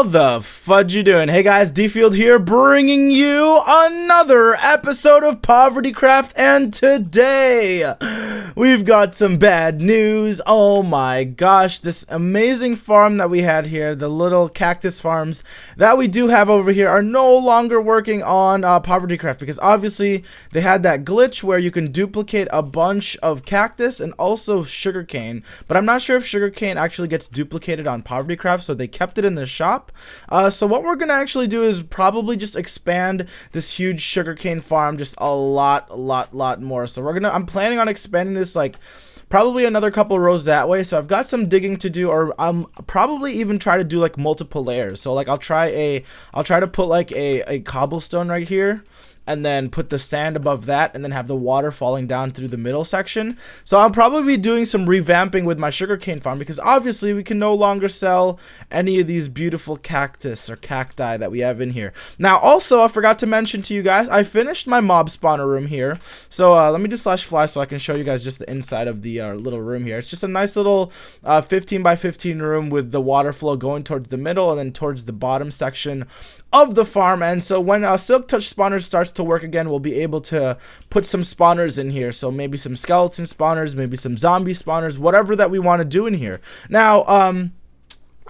How the fudge you doing? Hey guys, DField here, bringing you another episode of PovertyCraft, and today we've got some bad news. Oh my gosh, this amazing farm that we had here, the little cactus farms that we do have over here, are no longer working on PovertyCraft because obviously they had that glitch where you can duplicate a bunch of cactus and also sugarcane, but I'm not sure if sugarcane actually gets duplicated on PovertyCraft, so they kept it in the shop. So what we're gonna actually do is probably just expand this huge sugarcane farm just a lot more. So I'm planning on expanding this like probably another couple rows that way. So I've got some digging to do, or I'm probably even try to do like multiple layers. So like I'll try to put like a cobblestone right here, and then put the sand above that, and then have the water falling down through the middle section. So I'll probably be doing some revamping with my sugarcane farm because obviously we can no longer sell any of these beautiful cactus or cacti that we have in here. Now also, I forgot to mention to you guys, I finished my mob spawner room here. So let me do /fly so I can show you guys just the inside of the little room here. It's just a nice little 15 by 15 room with the water flow going towards the middle and then towards the bottom section of the farm. And so when Silk Touch spawner starts to work again, we'll be able to put some spawners in here. So maybe some skeleton spawners, maybe some zombie spawners, whatever that we want to do in here. Now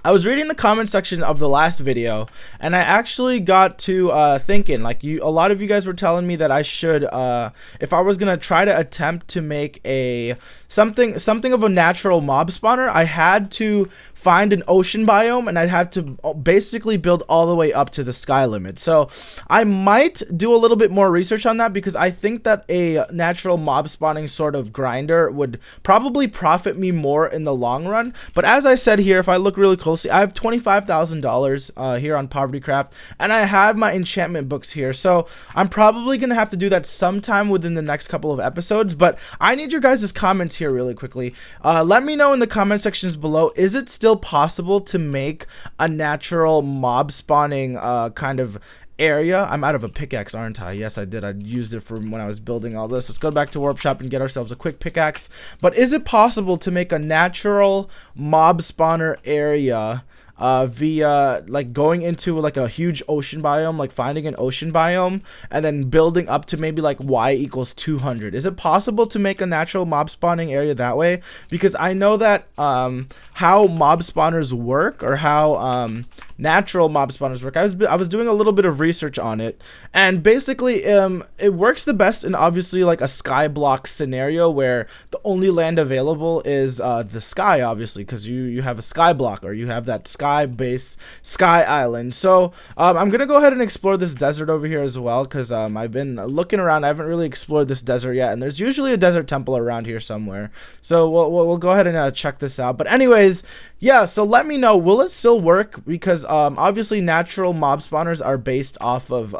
I was reading the comment section of the last video, and I actually got to thinking, like, a lot of you guys were telling me that I should, if I was gonna try to attempt to make a something of a natural mob spawner, I had to find an ocean biome, and I'd have to basically build all the way up to the sky limit. So I might do a little bit more research on that because I think that a natural mob spawning sort of grinder would probably profit me more in the long run. But as I said here, if I look really closely, I have $25,000 here on PovertyCraft, and I have my enchantment books here. So I'm probably gonna have to do that sometime within the next couple of episodes. But I need your guys' comments here really quickly. Let me know in the comment sections below, is it still possible to make a natural mob spawning kind of area? I'm out of a pickaxe, aren't I? Yes, I did. I used it for when I was building all this. Let's go back to Warp Shop and get ourselves a quick pickaxe. But is it possible to make a natural mob spawner area via like going into like a huge ocean biome, like finding an ocean biome and then building up to maybe like y equals 200? Is it possible to make a natural mob spawning area that way? Because I know that how mob spawners work, or how natural mob spawners work, I was doing a little bit of research on it, and basically it works the best in obviously like a sky block scenario where the only land available is the sky, obviously, because you have a sky block, or you have that sky base, sky island. So I'm gonna go ahead and explore this desert over here as well, because I've been looking around. I haven't really explored this desert yet, and there's usually a desert temple around here somewhere. So we'll go ahead and check this out. But anyways, yeah, so let me know, will it still work? Because obviously natural mob spawners are based off of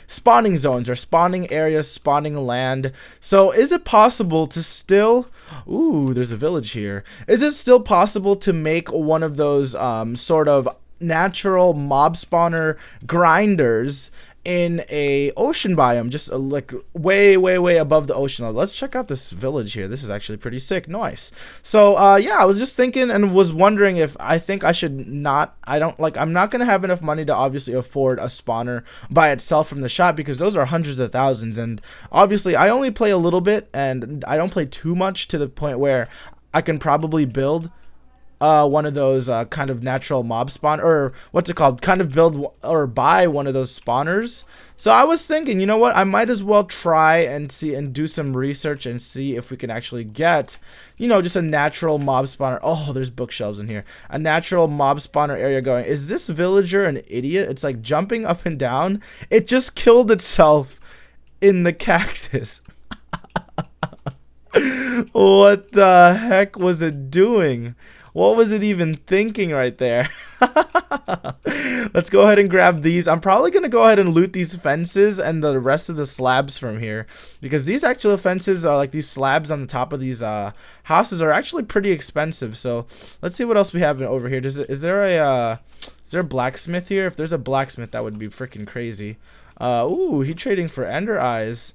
spawning zones, or spawning areas, spawning land. So is it possible to still, ooh, there's a village here, is it still possible to make one of those sort of natural mob spawner grinders in a ocean biome, just like way above the ocean level? Let's check out this village here. This is actually pretty sick. Nice. So yeah, I was just thinking and was wondering if I think I should not, I'm not gonna have enough money to obviously afford a spawner by itself from the shop, because those are hundreds of thousands, and obviously I only play a little bit, and I don't play too much to the point where I can probably build one of those kind of natural mob spawn, or what's it called, kind of build or buy one of those spawners. So I was thinking, you know what, I might as well try and see and do some research and see if we can actually get, you know, just a natural mob spawner. Oh, there's bookshelves in here. A natural mob spawner area going. Is this villager an idiot? It's like jumping up and down. It just killed itself in the cactus. What the heck was it doing? What was it even thinking right there? Let's go ahead and grab these. I'm probably going to go ahead and loot these fences and the rest of the slabs from here, because these actual fences are like these slabs on the top of these houses are actually pretty expensive. So let's see what else we have over here. Is there a blacksmith here? If there's a blacksmith, that would be freaking crazy. Ooh, he trading for ender eyes.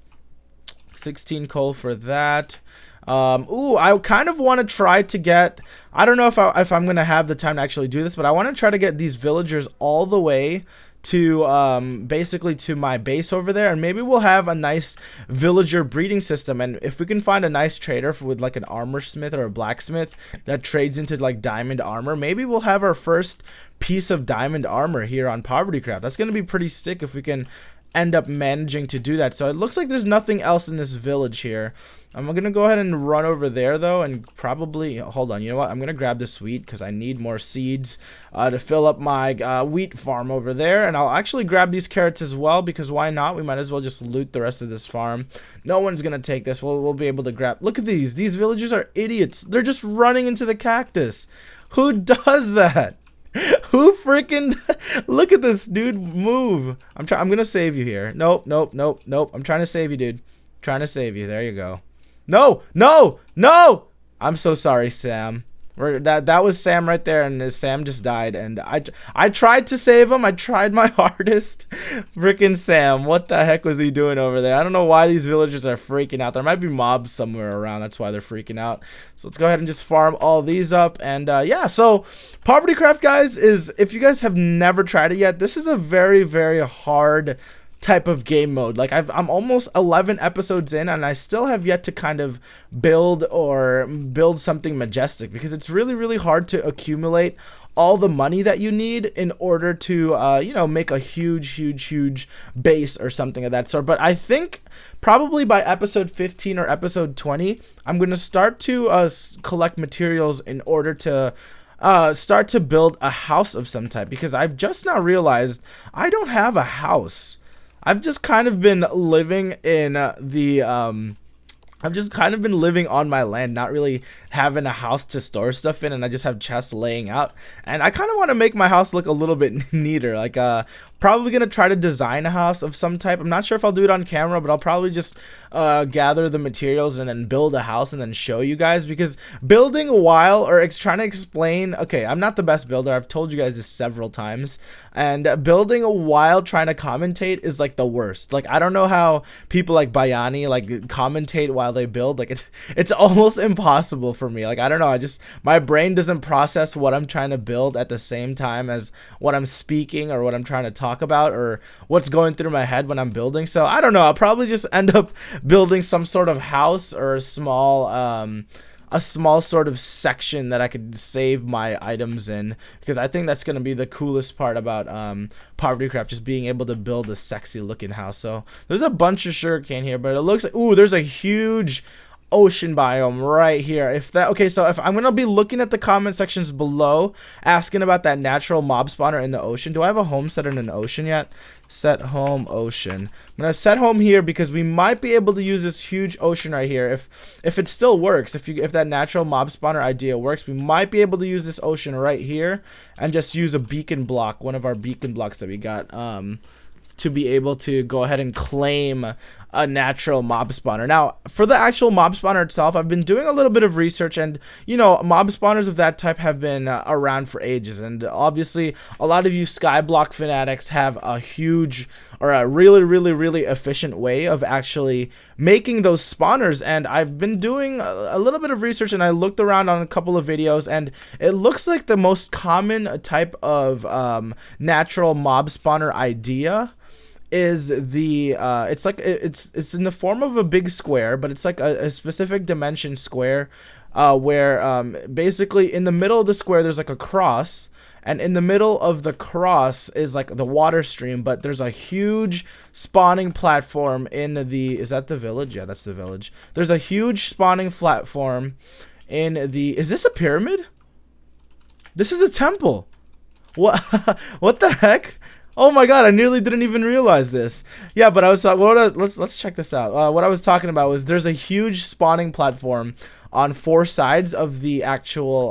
16 coal for that. Ooh, I kind of want to try to get, I don't know if I'm gonna have the time to actually do this, but I want to try to get these villagers all the way to basically to my base over there, and maybe we'll have a nice villager breeding system. And if we can find a nice trader with like an armor smith or a blacksmith that trades into like diamond armor, maybe we'll have our first piece of diamond armor here on PovertyCraft. That's gonna be pretty sick if we can end up managing to do that. So it looks like there's nothing else in this village here. I'm gonna go ahead and run over there though, and probably hold on, you know what, I'm gonna grab this wheat because I need more seeds to fill up my wheat farm over there. And I'll actually grab these carrots as well, because why not? We might as well just loot the rest of this farm. No one's gonna take this. We'll be able to grab. Look at these villagers are idiots. They're just running into the cactus. Who does that? Who freaking look at this dude move. I'm gonna save you here. Nope. I'm trying to save you, dude. Trying to save you. There you go. No. I'm so sorry, Sam. That was Sam right there, and Sam just died. And I tried to save him. I tried my hardest. Frickin' Sam, what the heck was he doing over there? I don't know why these villagers are freaking out. There might be mobs somewhere around. That's why they're freaking out. So let's go ahead and just farm all these up. And yeah, so PovertyCraft, guys, is, if you guys have never tried it yet, this is a very, very hard type of game mode. Like I'm almost 11 episodes in, and I still have yet to kind of build something majestic, because it's really, really hard to accumulate all the money that you need in order to you know, make a huge base or something of that sort. But I think probably by episode 15 or episode 20, I'm going to start to collect materials in order to start to build a house of some type, because I've just now realized I don't have a house. I've just kind of been living in I've just kind of been living on my land, not really having a house to store stuff in, and I just have chests laying out. And I kind of want to make my house look a little bit neater. Like, probably going to try to design a house of some type. I'm not sure if I'll do it on camera, but I'll probably just gather the materials and then build a house and then show you guys. Because building while, or trying to explain, okay, I'm not the best builder. I've told you guys this several times. And building while trying to commentate is like the worst. Like, I don't know how people like Bayani like commentate while they build. Like, it's almost impossible for me. Like, I don't know, my brain doesn't process what I'm trying to build at the same time as what I'm speaking or what I'm trying to talk about or what's going through my head when I'm building. So I don't know, I'll probably just end up building some sort of house or a small sort of section that I could save my items in, because I think that's going to be the coolest part about PovertyCraft, just being able to build a sexy looking house. So there's a bunch of sugarcane here, but it looks like, ooh, there's a huge ocean biome right here. So if I'm gonna be looking at the comment sections below asking about that natural mob spawner in the ocean, do I have a home set in an ocean yet? Set home ocean. I'm gonna set home here because we might be able to use this huge ocean right here if it still works. If that natural mob spawner idea works, we might be able to use this ocean right here and just use a beacon block, one of our beacon blocks that we got, to be able to go ahead and claim a natural mob spawner. Now, for the actual mob spawner itself, I've been doing a little bit of research, and you know, mob spawners of that type have been around for ages, and obviously a lot of you skyblock fanatics have a huge or a really efficient way of actually making those spawners. And I've been doing a little bit of research, and I looked around on a couple of videos, and it looks like the most common type of natural mob spawner idea is the it's in the form of a big square, but it's like a specific dimension square, where basically in the middle of the square there's like a cross, and in the middle of the cross is like the water stream, but there's a huge spawning platform in the, is that the village? Yeah, that's the village. There's a huge spawning platform in the, is this a pyramid? This is a temple. What what the heck? Oh my god, I nearly didn't even realize this. Yeah, but I was let's check this out. What I was talking about was there's a huge spawning platform on 4 sides of the actual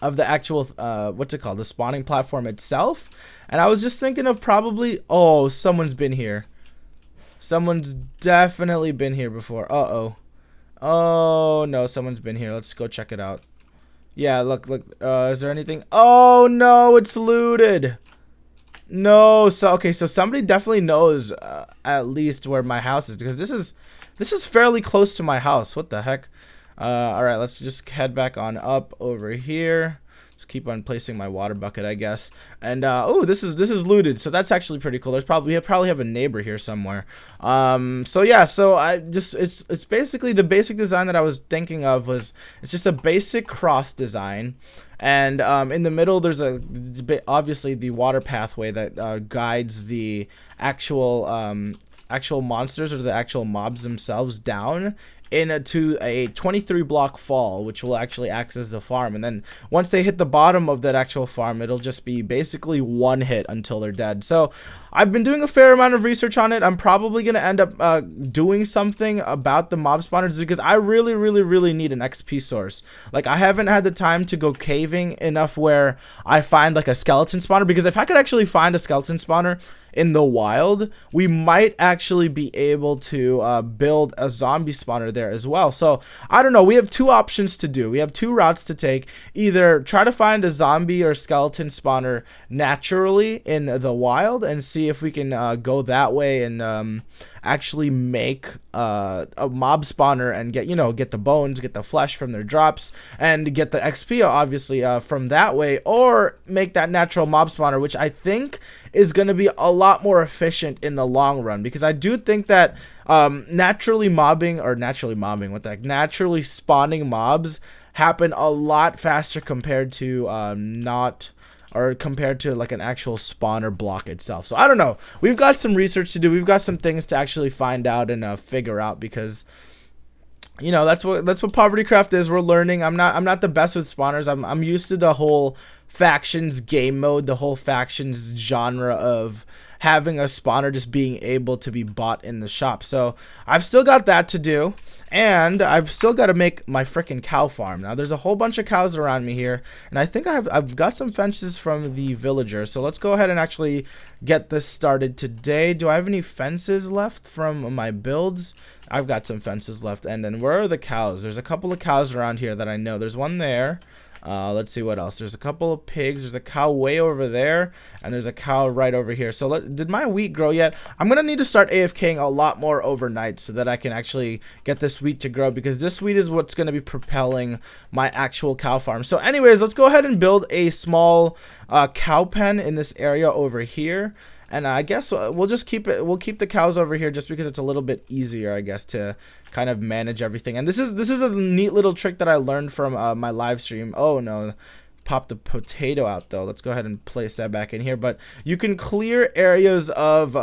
what's it called? The spawning platform itself. And I was just thinking of probably, oh, someone's been here. Someone's definitely been here before. Uh-oh. Oh, no, someone's been here. Let's go check it out. Yeah, look, is there anything? Oh no, it's looted. No, so okay, so somebody definitely knows at least where my house is, because this This is fairly close to my house. What the heck? Alright, let's just head back on up over here. Just keep on placing my water bucket, I guess. And oh, this is looted, so that's actually pretty cool. There's probably have a neighbor here somewhere. So yeah, so it's basically the basic design that I was thinking of was it's just a basic cross design. And in the middle, there's obviously the water pathway that guides the actual monsters or the actual mobs themselves down into a 23 block fall, which will actually act as the farm. And then once they hit the bottom of that actual farm, it'll just be basically one hit until they're dead. So I've been doing a fair amount of research on it. I'm probably going to end up doing something about the mob spawners because I really need an XP source. Like, I haven't had the time to go caving enough where I find like a skeleton spawner, because if I could actually find a skeleton spawner in the wild, we might actually be able to build a zombie spawner there as well. So I don't know, we have two options to do. We have two routes to take. Either try to find a zombie or skeleton spawner naturally in the wild and see if we can go that way and actually make a mob spawner and get the bones, get the flesh from their drops, and get the XP obviously from that way, or make that natural mob spawner, which I think is going to be a lot more efficient in the long run, because I do think that naturally spawning mobs happen a lot faster compared to compared to like an actual spawner block itself. So I don't know. We've got some research to do. We've got some things to actually find out and figure out, because that's what PovertyCraft is. We're learning. I'm not the best with spawners. I'm used to the whole factions game mode, the whole factions genre of having a spawner just being able to be bought in the shop. So I've still got that to do, and I've still got to make my freaking cow farm. Now there's a whole bunch of cows around me here, and I think I've got some fences from the villager. So let's go ahead and actually get this started today. Do I have any fences left from my builds? I've got some fences left. And then where are the cows? There's a couple of cows around here that I know. There's one there. Let's see what else. There's a couple of pigs. There's a cow way over there, and there's a cow right over here. So did my wheat grow yet? I'm gonna need to start AFKing a lot more overnight so that I can actually get this wheat to grow, because this wheat is what's gonna be propelling my actual cow farm. So anyways, let's go ahead and build a small cow pen in this area over here. And I guess we'll just keep it. We'll keep the cows over here just because it's a little bit easier, I guess, to kind of manage everything. And this is a neat little trick that I learned from my live stream. Oh no, pop the potato out though. Let's go ahead and place that back in here. But you can clear areas of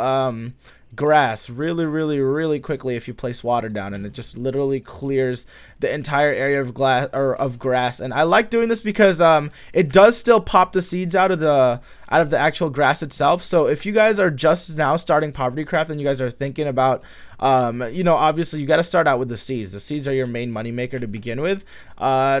grass really quickly if you place water down, and it just literally clears the entire area of grass. And I like doing this because it does still pop the seeds out of the actual grass itself. So if you guys are just now starting PovertyCraft and you guys are thinking about obviously you got to start out with the seeds. The seeds are your main money maker to begin with.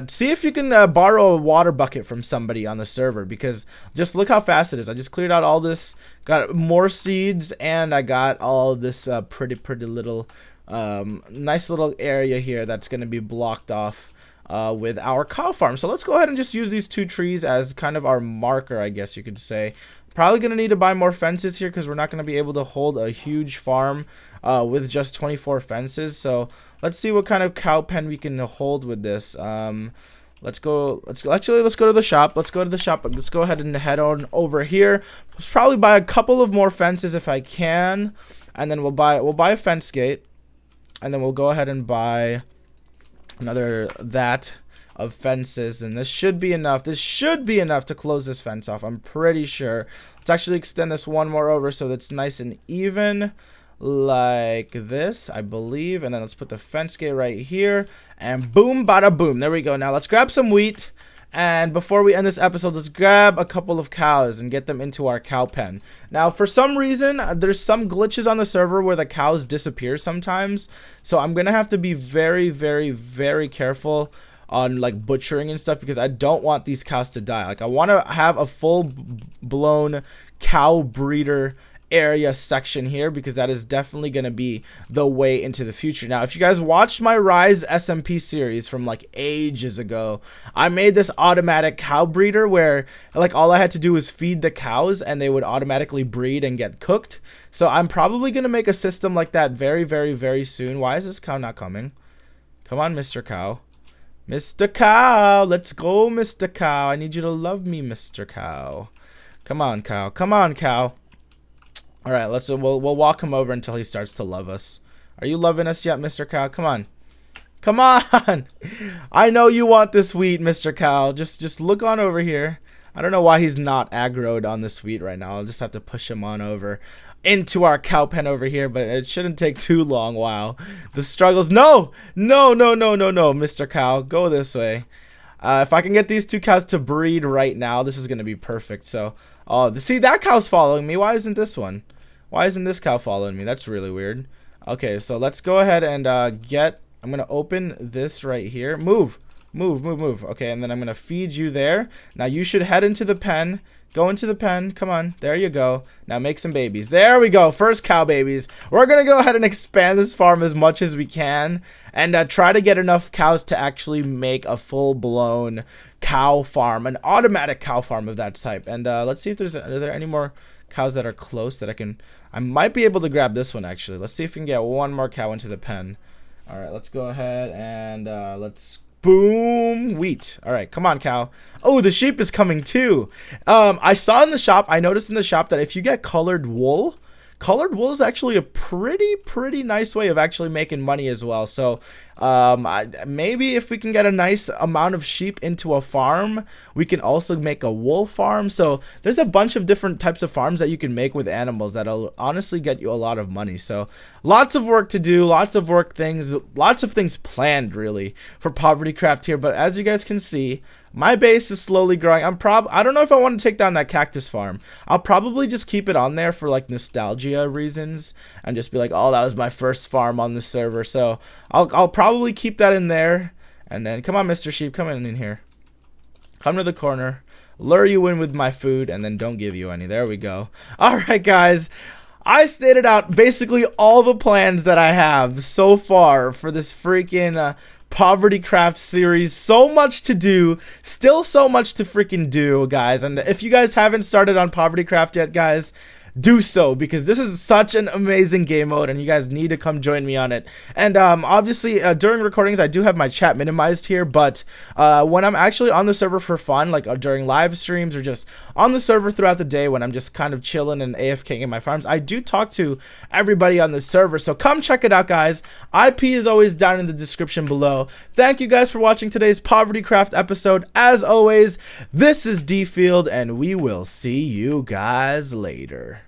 See if you can borrow a water bucket from somebody on the server, because just look how fast it is. I just cleared out all this, got more seeds, and I got all this pretty little nice little area here that's going to be blocked off with our cow farm. So let's go ahead and just use these two trees as kind of our marker, I guess you could say. Probably going to need to buy more fences here, because we're not going to be able to hold a huge farm with just 24 fences. So let's see what kind of cow pen we can hold with this. Let's go to the shop. Let's go ahead and head on over here. Let's probably buy a couple of more fences if I can, and then we'll buy a fence gate, and then we'll go ahead and buy another of fences, and this should be enough. This should be enough to close this fence off, I'm pretty sure. Let's actually extend this one more over so that's nice and even, like this, I believe. And then let's put the fence gate right here, and boom, bada boom. There we go. Now let's grab some wheat, and before we end this episode, let's grab a couple of cows and get them into our cow pen. Now, for some reason, there's some glitches on the server where the cows disappear sometimes, so I'm gonna have to be very careful on like butchering and stuff, because I don't want these cows to die. Like, I want to have a full blown cow breeder area section here, because that is definitely going to be the way into the future. Now, if you guys watched my Rise SMP series from like ages ago, I made this automatic cow breeder where like all I had to do was feed the cows and they would automatically breed and get cooked. So I'm probably going to make a system like that very, very, very soon. Why is this cow not coming? Come on, Mr. Cow. Mr. Cow, let's go, Mr. Cow. I need you to love me, Mr. Cow. Come on, cow. Come on, cow. All right, we'll walk him over until he starts to love us. Are you loving us yet, Mr. Cow? Come on. Come on. I know you want this wheat, Mr. Cow. Just look on over here. I don't know why he's not aggroed on this wheat right now. I'll just have to push him on over into our cow pen over here, but it shouldn't take too long. Wow. The struggles. No, Mr. Cow. Go this way. If I can get these two cows to breed right now, this is going to be perfect. So, oh, see, that cow's following me. Why isn't this one? Why isn't this cow following me? That's really weird. Okay, so let's go ahead and I'm going to open this right here. Move. Okay, and then I'm going to feed you there. Now you should head into the pen. Go into the pen. Come on. There you go. Now make some babies. There we go. First cow babies. We're going to go ahead and expand this farm as much as we can and try to get enough cows to actually make a full-blown cow farm, an automatic cow farm of that type. And let's see if are there any more cows that are close that I might be able to grab this one actually. Let's see if we can get one more cow into the pen. All right, let's go ahead and let's boom, wheat. All right, come on, cow. Oh, the sheep is coming too. I saw in the shop, I noticed in the shop that if you get colored wool is actually a pretty nice way of actually making money as well. So maybe if we can get a nice amount of sheep into a farm, we can also make a wool farm. So there's a bunch of different types of farms that you can make with animals that'll honestly get you a lot of money. So lots of work to do, lots of things planned really for PovertyCraft here. But as you guys can see, my base is slowly growing. I don't know if I want to take down that cactus farm. I'll probably just keep it on there for like nostalgia reasons and just be like, oh, that was my first farm on the server. So I'll probably keep that in there. And then come on, Mr. Sheep, come in here. Come to the corner, lure you in with my food, and then don't give you any. There we go. All right, guys. I stated out basically all the plans that I have so far for this freaking PovertyCraft series. So much to do, still so much to freaking do, guys. And if you guys haven't started on PovertyCraft yet, guys, do so, because this is such an amazing game mode and you guys need to come join me on it. And obviously during recordings I do have my chat minimized here, but when I'm actually on the server for fun, like during live streams or just on the server throughout the day when I'm just kind of chilling and AFKing in my farms, I do talk to everybody on the server. So come check it out, guys. IP is always down in the description below. Thank you guys for watching today's PovertyCraft episode. As always, this is DField and we will see you guys later.